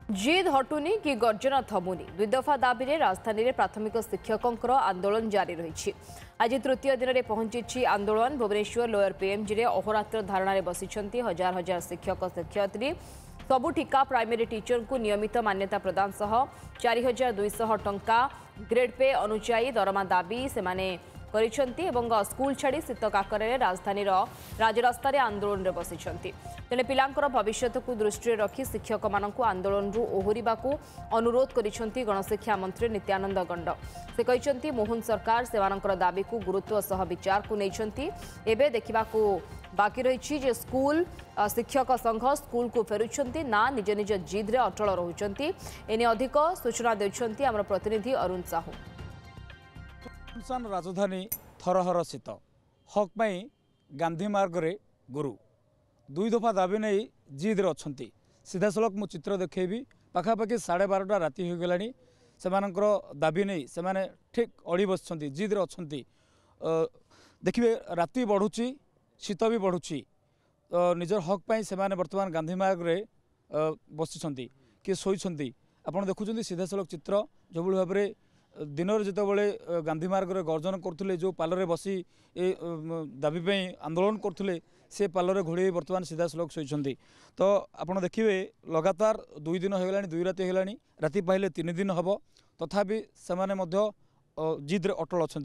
जिद हटुनी कि गर्जन थमुनी दुई दफा दाबी में राजधानी में प्राथमिक शिक्षकों आंदोलन जारी रही। आज तृतीय दिन में पहुंची आंदोलन। भुवनेश्वर लोअर पीएमजी में अहोरात्र धारणा बसी हजार हजार शिक्षक शिक्षयित्री सबु ठिका प्राइमरी टीचर को नियमित मान्यता प्रदान सह 4200 टंका ग्रेड पे अनुचायी दरमा दाबी से स्कूल छाड़ी शीत काकरे राजधानी राजरास्त आंदोलन में बसी तेने पिलांकर भविष्य को दृष्टि रखी शिक्षक मानक आंदोलन ओहरिबा अनुरोध करिसेंती गणशिक्षा मंत्री नित्यानंद गंड। से कहते मोहन सरकार सेवानकर दाबी को गुरुत्व सह विचार को नहीं एबे देखा बाकी रही जे स्कूल शिक्षक संघ स्कूल को फेरुंट ना निज निज जिद्रे अटल रोचंती। एने अधिक सूचना देउछंती हमर प्रतिनिधि अरुण साहू। राजधानी थरहर शीत हक पाई गांधी मार्ग रे गुरु दुई दफा दाबी नहीं जिद्रे अच्छा सीधा सड़क मु चित्र देखी पाखापाखि 12:30 राति हो गलानी सेमानकर दाबी नहीं से ठीक अड़ी बस जिद्रे अच्छा देखिए राति बढ़ुची शीत भी बढ़ुची निजर हक पाई से बर्तमान गांधी मार्ग रे बसी किए शोती आपड़ देखुं सीधा सड़क चित्र जो भाव में दिन जितेबाला गांधी मार्ग रे गर्जन करते जो पालरे बसी ए दाबी आंदोलन करते से पालरे घोड़े बर्तमान सीधा सड़क शोती। तो आपड़ देखिए लगातार 2 दिन हो गला 2 राति हो गला राति पाइले 3 दिन हम तथापि से जिद्रे अटल अच्छा।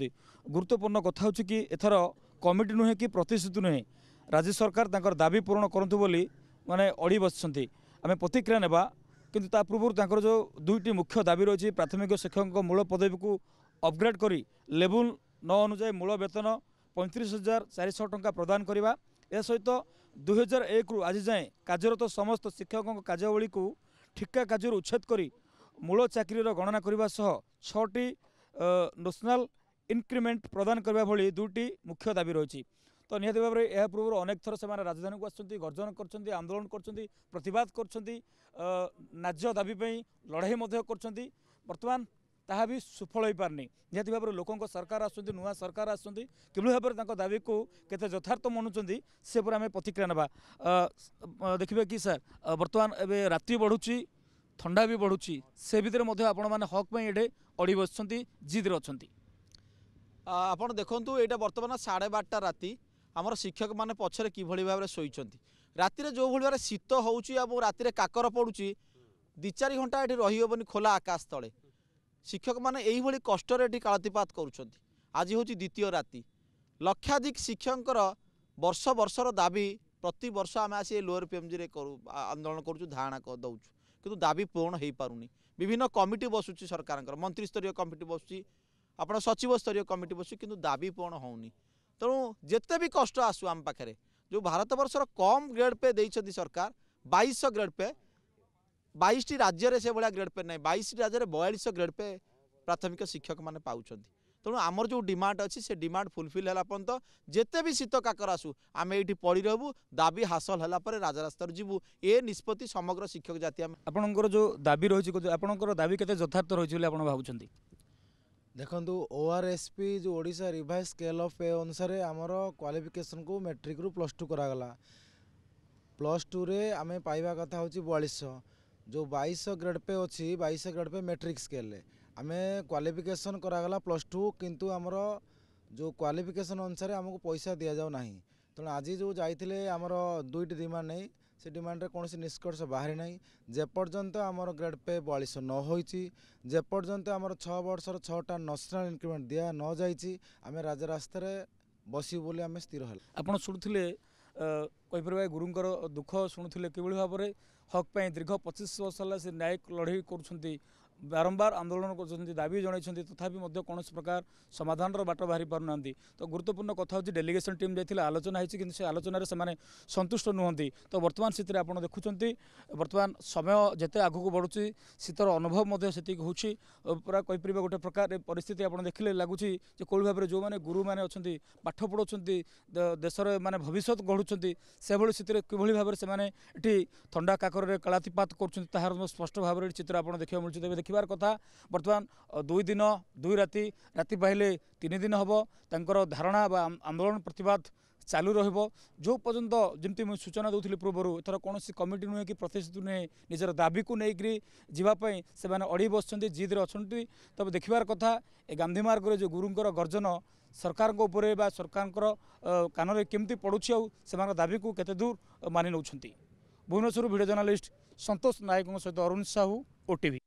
गुरुत्वपूर्ण कथा हूँ कि एथर कमिटी नुहे कि प्रतिश्रुति नुहे राज्य सरकार तांकर दाबी पूरण करंतु बोली माने अड़ी बसछंती। आमे प्रतिक्रिया नेबा किंतु ता पूर्व तांकर जो 2टी मुख्य दाबी रही प्राथमिक शिक्षकों मूल पदवी को अपग्रेड करी लेवल 9 अनुसार मूल वेतन 35,400 टंका प्रदान करवा ए सहित 2001 रु आज जाए कार्यरत समस्त शिक्षकों कार्यावली को ठिका कार्य उच्छेद करी मूल चाकरी गणना करने सह 6टी नेशनल इनक्रिमेंट प्रदान करने भली 2टी मुख्य दाबी रही। तो निहत भाव में यह पूर्व अनेक थर से राजधानी को आसुँच गर्जन कर आंदोलन प्रतिवाद न्याज्य दाबी लड़ाई बर्तमान ताहा भी सुफल हो पारनी। निहत भाव में लोकों सरकार आसुँच नुआ सरकार आसुँच कि भाव में दाबी को केते यथार्थ मनुंट से पूरा आम प्रतिक्रिया ना देखिए कि सर बर्तमान एवं राति बढ़ुची ठंडा भी बढ़ुची से भितर आपण मैंने हक ये अड़ी बस जिद्रे अच्छा। आपण देखु यहाँ बर्तमान 12:30 राति आमर शिक्षक मैंने पछरे कि भाव में शोचती राति जो भाव में शीत हो राति काकर पड़ुची 2-4 घंटा ये रहीहबनी खोला आकाश तले शिक्षक मैंने यही कष्ट कालातीपात करुँच। आज हूँ द्वितीय राति लक्षाधिक शिक्षकर वर्ष वर्षर दाबी प्रति वर्ष आम आसी लोअर पीएमजी आंदोलन करूँ धारणा दौचु किंतु दाबी पूर्ण हो पारुनी। विभिन्न कमिटी बसुची सरकार मंत्री स्तरीय कमिटी बसुची आपण सचिव स्तरीय कमिटी बसु किंतु दाबी पूर्ण होनी। तेणु जिते भी कष्ट आसू आम पाखे जो भारत वर्षर कम ग्रेड पे देइछथि सरकार 2200 ग्रेड पे 22टी राज्य से भाया ग्रेड पे नहीं 22टी राज्य 4200 ग्रेड पे प्राथमिक शिक्षक मैंने पाउछथि। तेणु आमर जो डिमांड अच्छी से डिमांड फुलफिल है पर्यंत जिते भी शीत काकर आसू आम ये पड़ी रहबू दाबी हासिल है राजरास्त जीवु ए निष्पत्ति समग्र शिक्षक जाति आपणकर जो दाबी रही आपणकर दाबी केते यथार्थ रही आप भावुछंती। देखु ORSP जो ओडिशा रिवाइज स्केल ऑफ पे अनुसार आमर क्वालिफिकेशन को मैट्रिक रु +2 करागला +2 रे आमे पाइबा कथा होची 4200 जो 2200 ग्रेड पे अच्छी 2200 ग्रेड पे मैट्रिक स्केल रे आमे क्वालिफिकेशन करागला +2 किंतु आमर जो क्वालिफिकेशन अनुसार आमको पैसा दि जाऊ नाही। तेणु आज जो जाइथिले आमर 2टी डिमांड नहीं से डिमांड रे कौन निष्कर्ष बाहरी ना जेपर्यंत आमर ग्रेड पे 4200 न होइची जेपर्यंत आमर 6 वर्षर 6टा नेशनल इनक्रिमेंट दिया न जाइची आमे राजरास्त बसू बोली आमे स्थिर हल। आपण शुणुले कहीपर गुरुंकर दुख शुणुले कि भाव में हक पाई दीर्घ 25 वर्ष है से न्यायिक लड़ाई कर बारंबार आंदोलन कर दाबी जन तथापि कौन प्रकार समाधान बाट बाहरी पारना। तो गुरुत्वपूर्ण कथा हूँ डेलीगेशन टीम जाइए आलोचना होती कि आलोचन से संतुष्ट नुहति। तो बर्तमान स्थित आप देखुं बर्तमान समय जिते आगक बढ़ुची शीतर अनुभव से पूरा कहीपर गोटे प्रकार परिस्थिति आप देखिले लगुच कौन भाव में जो मैंने गुरु मैंने अच्छा पाठ पढ़ाऊँ देशर माने भविष्य गढ़ुंट से भाई स्थित कि भाव में ये थंडा काकर कालातीपात कर स्पष्ट भाव में चित्र आप देखा मिलूँ। देखिबार कथा बर्तमान 2 दिन 2 राति राति पाइले 3 दिन हम तांकर धारणा आंदोलन प्रतिवाद चालू रहिबो जो पर्यंत जमती मुझे सूचना दूसरी पूर्वर एथर कौन कमिटी नुहे कि प्रतिश्रुत नुहे निजर दाबी को लेकर जीवाई से अड़ी बस जिद्रे अच्छा तब देखार कथा ए गांधी मार्ग जो गुरुंर गर्जन सरकार सरकार कान में केमती पड़ुछि से दाबी को केते दूर मानि नौछंती। भुवनेश्वर वीडियो जर्नलिस्ट संतोष नायक सहित अरुण साहू, ओटीवी।